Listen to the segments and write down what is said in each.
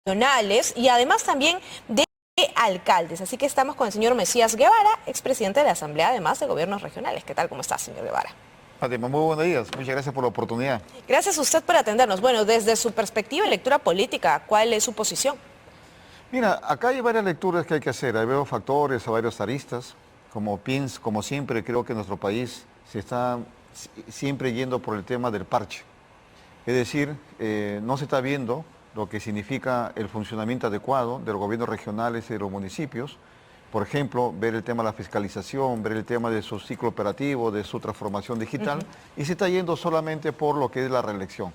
regionales y además también de alcaldes. Así que estamos con el señor Mesías Guevara, expresidente de la Asamblea además de Gobiernos Regionales. ¿Qué tal? ¿Cómo está, señor Guevara? Fátima, muy buenos días. Muchas gracias por la oportunidad. Gracias a usted por atendernos. Bueno, desde su perspectiva y lectura política, ¿cuál es su posición? Mira, acá hay varias lecturas que hay que hacer. Hay varios factores, hay varios aristas. Como siempre, creo que nuestro país se está siempre yendo por el tema del parche. Es decir, no se está viendo lo que significa el funcionamiento adecuado de los gobiernos regionales y de los municipios. Por ejemplo, ver el tema de la fiscalización, ver el tema de su ciclo operativo, de su transformación digital, y se está yendo solamente por lo que es la reelección.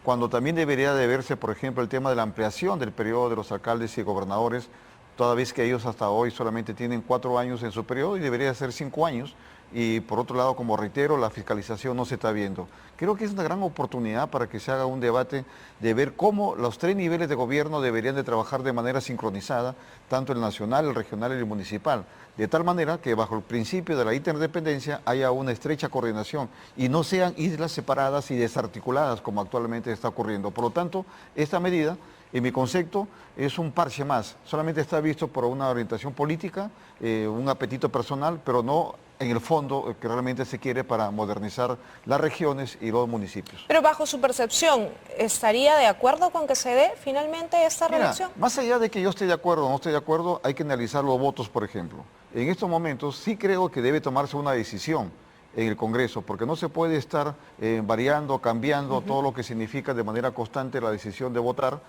Cuando también debería de verse, por ejemplo, el tema de la ampliación del periodo de los alcaldes y gobernadores, toda vez que ellos hasta hoy solamente tienen 4 años en su periodo y debería ser 5 años. Y por otro lado, como reitero, la fiscalización no se está viendo. Creo que es una gran oportunidad para que se haga un debate de ver cómo los 3 niveles de gobierno deberían de trabajar de manera sincronizada, tanto el nacional, el regional y el municipal, de tal manera que bajo el principio de la interdependencia haya una estrecha coordinación y no sean islas separadas y desarticuladas como actualmente está ocurriendo. Por lo tanto, esta medida, en mi concepto, es un parche más. Solamente está visto por una orientación política, un apetito personal, pero no en el fondo que realmente se quiere para modernizar las regiones y los municipios. Pero bajo su percepción, ¿estaría de acuerdo con que se dé finalmente esta reelección? Más allá de que yo esté de acuerdo o no esté de acuerdo, hay que analizar los votos, por ejemplo. En estos momentos sí creo que debe tomarse una decisión en el Congreso, porque no se puede estar variando, cambiando todo lo que significa de manera constante la decisión de votar.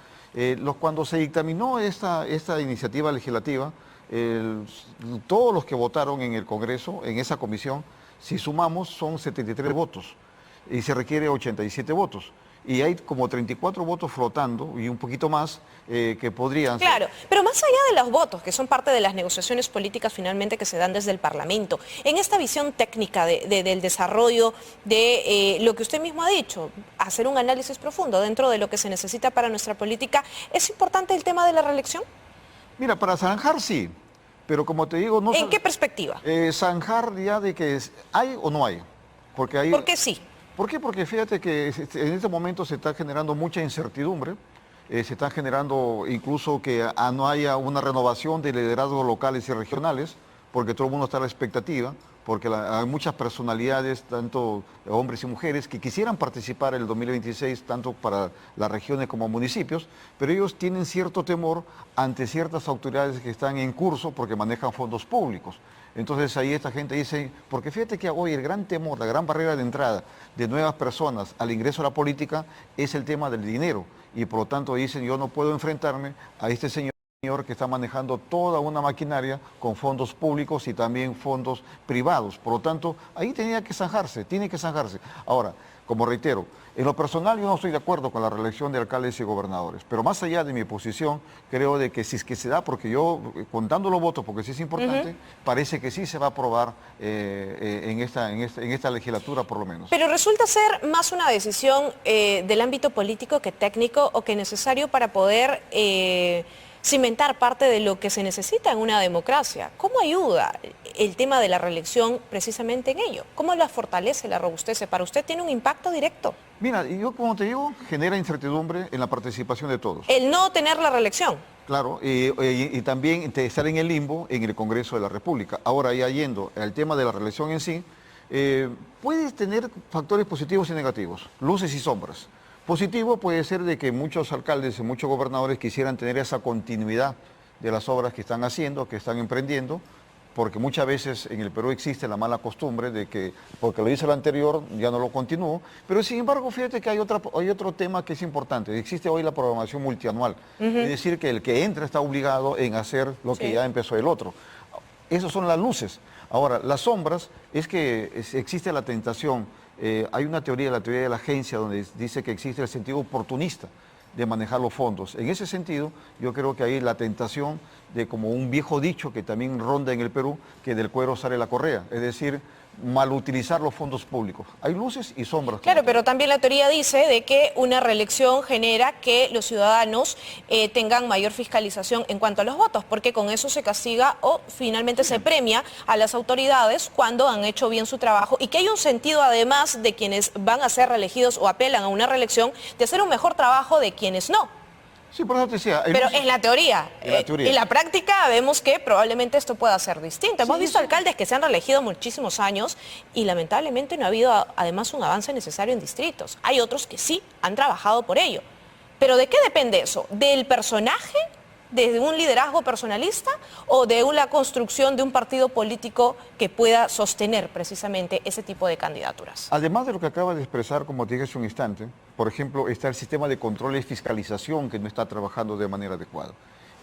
Cuando se dictaminó esta iniciativa legislativa, todos los que votaron en el Congreso, en esa comisión, si sumamos son 73 votos y se requiere 87 votos. Y hay como 34 votos flotando y un poquito más que podrían ser. Claro, pero más allá de los votos, que son parte de las negociaciones políticas finalmente que se dan desde el Parlamento, en esta visión técnica del desarrollo de lo que usted mismo ha dicho, hacer un análisis profundo dentro de lo que se necesita para nuestra política, ¿es importante el tema de la reelección? Mira, para zanjar sí, pero como te digo... no. ¿En qué perspectiva? Zanjar ya de que hay o no hay. Porque hay... ¿Por qué sí? ¿Por qué? Porque fíjate que en este momento se está generando mucha incertidumbre, se está generando incluso que no haya una renovación de liderazgos locales y regionales, porque todo el mundo está a la expectativa, porque hay muchas personalidades, tanto hombres y mujeres, que quisieran participar en el 2026, tanto para las regiones como municipios, pero ellos tienen cierto temor ante ciertas autoridades que están en curso porque manejan fondos públicos. Entonces ahí esta gente dice, porque fíjate que hoy el gran temor, la gran barrera de entrada de nuevas personas al ingreso a la política es el tema del dinero. Y por lo tanto dicen, yo no puedo enfrentarme a este señor que está manejando toda una maquinaria con fondos públicos y también fondos privados. Por lo tanto, ahí tiene que zanjarse. Ahora, como reitero, en lo personal yo no estoy de acuerdo con la reelección de alcaldes y gobernadores, pero más allá de mi posición, creo de que si es que se da, porque yo, contando los votos, porque sí es importante, parece que sí se va a aprobar en esta legislatura por lo menos. Pero resulta ser más una decisión del ámbito político que técnico o que necesario para poder... cimentar parte de lo que se necesita en una democracia. ¿Cómo ayuda el tema de la reelección precisamente en ello? ¿Cómo la fortalece, la robustece? ¿Para usted tiene un impacto directo? Mira, yo como te digo, genera incertidumbre en la participación de todos. El no tener la reelección. Claro, y también estar en el limbo en el Congreso de la República. Ahora ya yendo al tema de la reelección en sí, puede tener factores positivos y negativos, luces y sombras. Positivo puede ser de que muchos alcaldes y muchos gobernadores quisieran tener esa continuidad de las obras que están haciendo, que están emprendiendo, porque muchas veces en el Perú existe la mala costumbre de que, porque lo hice el anterior, ya no lo continúo, pero sin embargo, fíjate que hay otro tema que es importante. Existe hoy la programación multianual, es decir, que el que entra está obligado en hacer lo que ya empezó el otro. Esas son las luces. Ahora, las sombras es que existe la tentación. Hay una teoría, la teoría de la agencia, donde dice que existe el sentido oportunista de manejar los fondos. En ese sentido, yo creo que hay la tentación de, como un viejo dicho que también ronda en el Perú, que del cuero sale la correa, es decir, malutilizar los fondos públicos. Hay luces y sombras. Claro, pero también la teoría dice de que una reelección genera que los ciudadanos tengan mayor fiscalización en cuanto a los votos, porque con eso se castiga o finalmente se premia a las autoridades cuando han hecho bien su trabajo y que hay un sentido además de quienes van a ser reelegidos o apelan a una reelección de hacer un mejor trabajo de quienes no. Sí, por eso te decía. Pero en la teoría, en la práctica vemos que probablemente esto pueda ser distinto. Hemos visto alcaldes que se han reelegido muchísimos años y lamentablemente no ha habido además un avance necesario en distritos. Hay otros que sí han trabajado por ello. ¿Pero de qué depende eso? ¿Del personaje? ¿De un liderazgo personalista o de una construcción de un partido político que pueda sostener precisamente ese tipo de candidaturas? Además de lo que acaba de expresar, como te dije hace un instante, por ejemplo, está el sistema de control y fiscalización que no está trabajando de manera adecuada.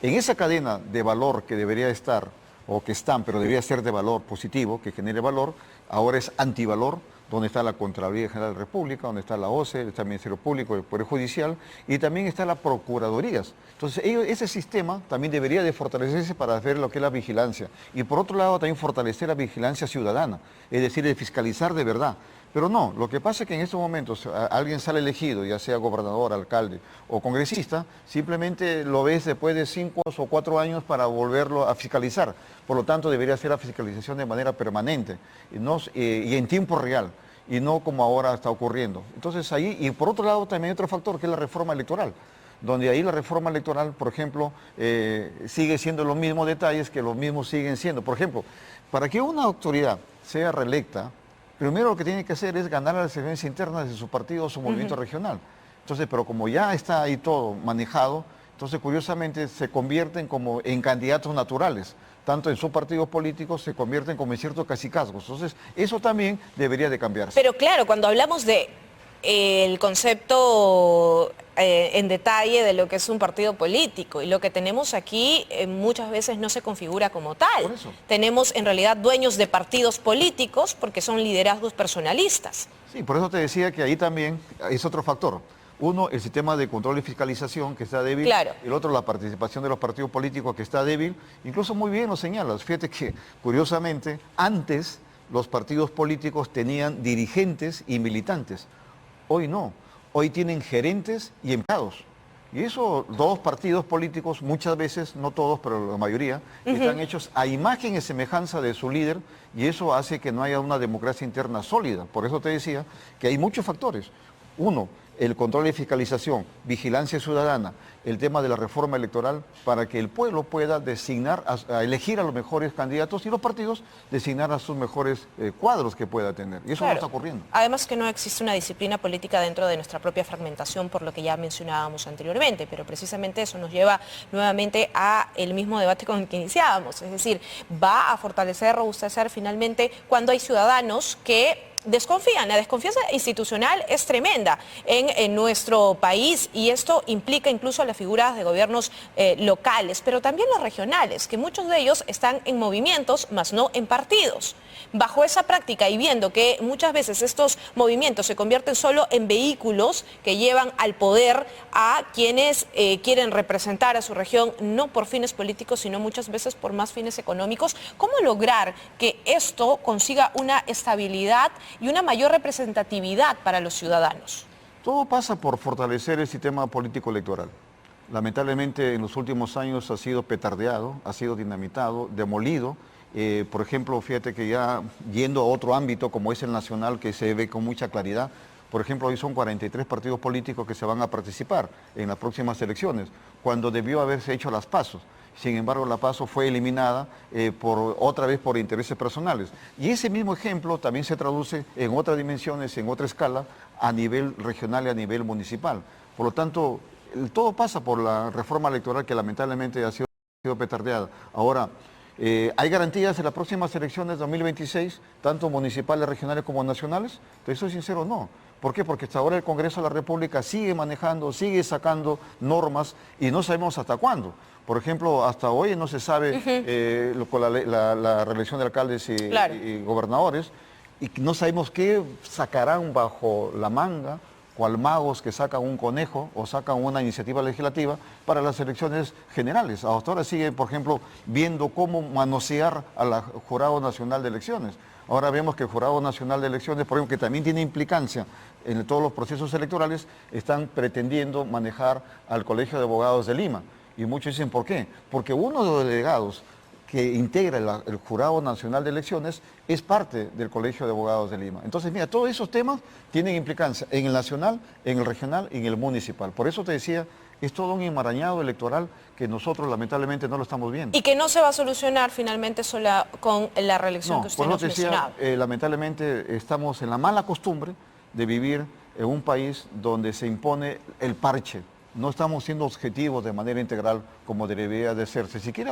En esa cadena de valor que debería estar, o que están, pero debería ser de valor positivo, que genere valor, ahora es antivalor, donde está la Contraloría General de la República, donde está la OCE, está el Ministerio Público, el Poder Judicial, y también está la Procuradurías. Entonces, ese sistema también debería de fortalecerse para ver lo que es la vigilancia. Y por otro lado, también fortalecer la vigilancia ciudadana, es decir, de fiscalizar de verdad. Pero no, lo que pasa es que en estos momentos alguien sale elegido, ya sea gobernador, alcalde o congresista, simplemente lo ves después de 5 o 4 años para volverlo a fiscalizar. Por lo tanto, debería ser la fiscalización de manera permanente y en tiempo real, y no como ahora está ocurriendo. Entonces ahí, y por otro lado también hay otro factor, que es la reforma electoral, donde ahí la reforma electoral, por ejemplo, sigue siendo los mismos detalles que los mismos siguen siendo. Por ejemplo, para que una autoridad sea reelecta, primero lo que tiene que hacer es ganar las elecciones internas de su partido o su movimiento regional. Entonces, pero como ya está ahí todo manejado, entonces curiosamente se convierten como en candidatos naturales. Tanto en sus partidos políticos se convierten como en ciertos cacicazgos. Entonces, eso también debería de cambiarse. Pero claro, cuando hablamos de el concepto en detalle de lo que es un partido político y lo que tenemos aquí muchas veces no se configura como tal. Por eso. Tenemos en realidad dueños de partidos políticos porque son liderazgos personalistas. Sí, por eso te decía que ahí también es otro factor. Uno, el sistema de control y fiscalización que está débil. Claro. El otro, la participación de los partidos políticos que está débil. Incluso muy bien lo señalas. Fíjate que, curiosamente, antes los partidos políticos tenían dirigentes y militantes. Hoy no. Hoy tienen gerentes y empleados. Y esos dos partidos políticos, muchas veces, no todos, pero la mayoría, están hechos a imagen y semejanza de su líder, y eso hace que no haya una democracia interna sólida. Por eso te decía que hay muchos factores. Uno, el control y fiscalización, vigilancia ciudadana, el tema de la reforma electoral, para que el pueblo pueda designar, a elegir a los mejores candidatos y los partidos designar a sus mejores cuadros que pueda tener. Y eso no está ocurriendo. Además que no existe una disciplina política dentro de nuestra propia fragmentación, por lo que ya mencionábamos anteriormente, pero precisamente eso nos lleva nuevamente a el mismo debate con el que iniciábamos. Es decir, va a fortalecer, robustecer finalmente cuando hay ciudadanos que desconfían. La desconfianza institucional es tremenda en nuestro país y esto implica incluso a las figuras de gobiernos locales, pero también los regionales, que muchos de ellos están en movimientos, más no en partidos. Bajo esa práctica y viendo que muchas veces estos movimientos se convierten solo en vehículos que llevan al poder a quienes quieren representar a su región, no por fines políticos, sino muchas veces por más fines económicos, ¿cómo lograr que esto consiga una estabilidad y una mayor representatividad para los ciudadanos? Todo pasa por fortalecer el sistema político electoral. Lamentablemente en los últimos años ha sido petardeado, ha sido dinamitado, demolido. Por ejemplo, fíjate que ya yendo a otro ámbito como es el nacional, que se ve con mucha claridad, por ejemplo, hoy son 43 partidos políticos que se van a participar en las próximas elecciones, cuando debió haberse hecho las PASO. Sin embargo, la PASO fue eliminada otra vez por intereses personales. Y ese mismo ejemplo también se traduce en otras dimensiones, en otra escala, a nivel regional y a nivel municipal. Por lo tanto, todo pasa por la reforma electoral que lamentablemente ha sido petardeada. Ahora, ¿hay garantías en las próximas elecciones de 2026, tanto municipales, regionales como nacionales? Te soy sincero, no. ¿Por qué? Porque hasta ahora el Congreso de la República sigue manejando, sigue sacando normas y no sabemos hasta cuándo. Por ejemplo, hasta hoy no se sabe con la reelección de alcaldes y gobernadores, y no sabemos qué sacarán bajo la manga, cual magos que sacan un conejo o sacan una iniciativa legislativa para las elecciones generales. Hasta ahora sigue, por ejemplo, viendo cómo manosear al Jurado Nacional de Elecciones. Ahora vemos que el Jurado Nacional de Elecciones, por ejemplo, que también tiene implicancia en todos los procesos electorales, están pretendiendo manejar al Colegio de Abogados de Lima. Y muchos dicen, ¿por qué? Porque uno de los delegados que integra el Jurado Nacional de Elecciones es parte del Colegio de Abogados de Lima. Entonces, mira, todos esos temas tienen implicancia en el nacional, en el regional y en el municipal. Por eso te decía Es todo un enmarañado electoral que nosotros lamentablemente no lo estamos viendo. Y que no se va a solucionar finalmente sola con la reelección que usted por eso nos te decía, mencionaba. lamentablemente estamos en la mala costumbre de vivir en un país donde se impone el parche. No estamos siendo objetivos de manera integral como debería de ser. Si se quiere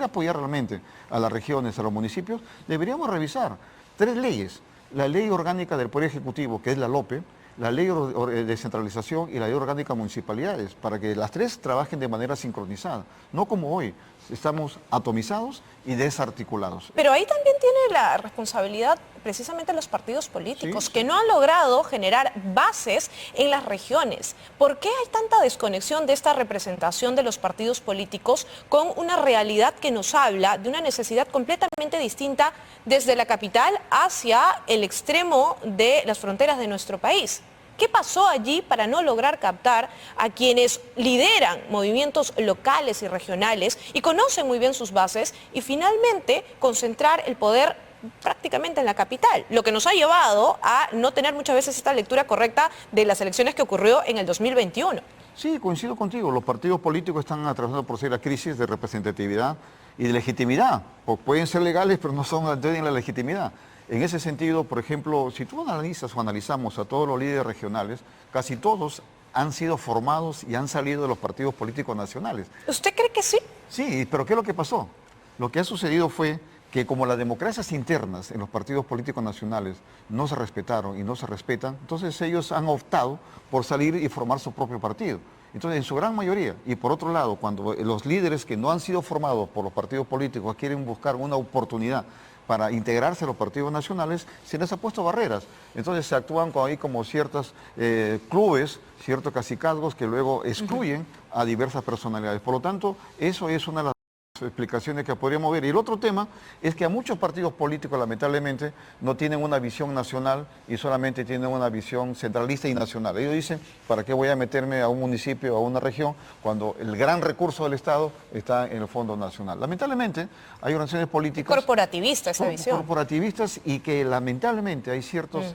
apoyar realmente a las regiones, a los municipios, deberíamos revisar 3 leyes. La ley orgánica del Poder Ejecutivo, que es la LOPE, la ley de descentralización y la ley orgánica de municipalidades, para que las 3 trabajen de manera sincronizada, no como hoy. Estamos atomizados y desarticulados. Pero ahí también tiene la responsabilidad precisamente los partidos políticos, Sí. que no han logrado generar bases en las regiones. ¿Por qué hay tanta desconexión de esta representación de los partidos políticos con una realidad que nos habla de una necesidad completamente distinta desde la capital hacia el extremo de las fronteras de nuestro país? ¿Qué pasó allí para no lograr captar a quienes lideran movimientos locales y regionales y conocen muy bien sus bases y finalmente concentrar el poder prácticamente en la capital? Lo que nos ha llevado a no tener muchas veces esta lectura correcta de las elecciones que ocurrió en el 2021. Sí, coincido contigo. Los partidos políticos están atravesando por sí la crisis de representatividad y de legitimidad. Pueden ser legales, pero no tienen la legitimidad. En ese sentido, por ejemplo, si tú analizas o analizamos a todos los líderes regionales, casi todos han sido formados y han salido de los partidos políticos nacionales. ¿Usted cree que sí? Sí, pero ¿qué es lo que pasó? Lo que ha sucedido fue que como las democracias internas en los partidos políticos nacionales no se respetaron y no se respetan, entonces ellos han optado por salir y formar su propio partido. Entonces, en su gran mayoría, y por otro lado, cuando los líderes que no han sido formados por los partidos políticos quieren buscar una oportunidad para integrarse a los partidos nacionales, se les ha puesto barreras. Entonces se actúan ahí como ciertos clubes, ciertos cacicazgos que luego excluyen a diversas personalidades. Por lo tanto, eso es una de las explicaciones que podríamos ver. Y el otro tema es que a muchos partidos políticos lamentablemente no tienen una visión nacional y solamente tienen una visión centralista y nacional. Ellos dicen, ¿para qué voy a meterme a un municipio o a una región cuando el gran recurso del Estado está en el Fondo Nacional? Lamentablemente hay organizaciones políticas Corporativista esa visión. Corporativistas, y que lamentablemente hay ciertos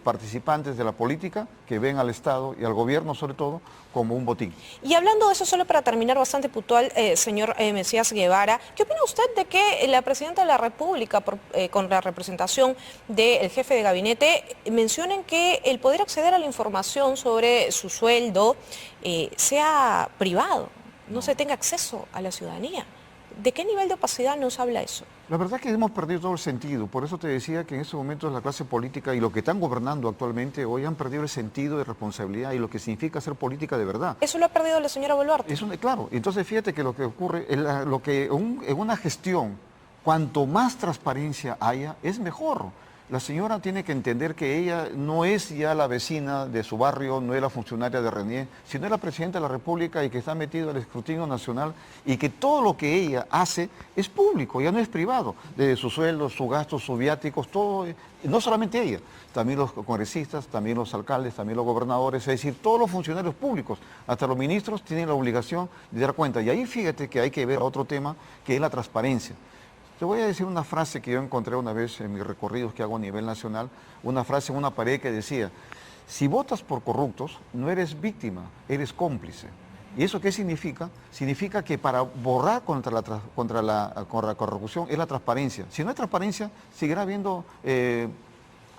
participantes de la política que ven al Estado y al gobierno sobre todo como un botín. Y hablando de eso, solo para terminar bastante puntual, señor Mesías Guevara, ¿qué opina usted de que la presidenta de la República, con la representación del jefe de gabinete, mencionen que el poder acceder a la información sobre su sueldo sea privado, no se tenga acceso a la ciudadanía? ¿De qué nivel de opacidad nos habla eso? La verdad es que hemos perdido todo el sentido. Por eso te decía que en ese momento la clase política y lo que están gobernando actualmente hoy han perdido el sentido de responsabilidad y lo que significa hacer política de verdad. Eso lo ha perdido la señora Boluarte. Claro, entonces fíjate que lo que ocurre, en una gestión, cuanto más transparencia haya, es mejor. La señora tiene que entender que ella no es ya la vecina de su barrio, no es la funcionaria de Renier, sino es la presidenta de la República y que está metida al escrutinio nacional y que todo lo que ella hace es público, ya no es privado, desde sus sueldos, sus gastos, sus viáticos, todo, no solamente ella, también los congresistas, también los alcaldes, también los gobernadores, es decir, todos los funcionarios públicos, hasta los ministros tienen la obligación de dar cuenta. Y ahí fíjate que hay que ver otro tema, que es la transparencia. Te voy a decir una frase que yo encontré una vez en mis recorridos que hago a nivel nacional, una frase en una pared que decía, si votas por corruptos, no eres víctima, eres cómplice. ¿Y eso qué significa? Significa que para borrar contra la corrupción es la transparencia. Si no hay transparencia, seguirá habiendo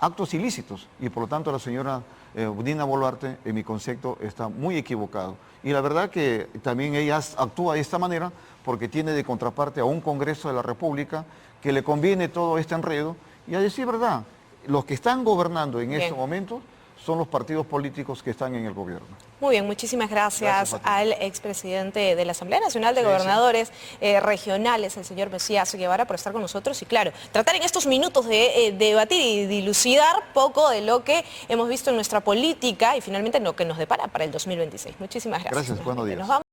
actos ilícitos y por lo tanto la señora Dina Boluarte, en mi concepto, está muy equivocado. Y la verdad que también ella actúa de esta manera porque tiene de contraparte a un Congreso de la República que le conviene todo este enredo y a decir verdad, los que están gobernando en este momento son los partidos políticos que están en el gobierno. Muy bien, muchísimas gracias al expresidente de la Asamblea Nacional de Gobernadores Regionales, el señor Mesías Guevara, por estar con nosotros y claro, tratar en estos minutos de debatir y dilucidar poco de lo que hemos visto en nuestra política y finalmente lo que nos depara para el 2026. Muchísimas gracias. Gracias, buenos días.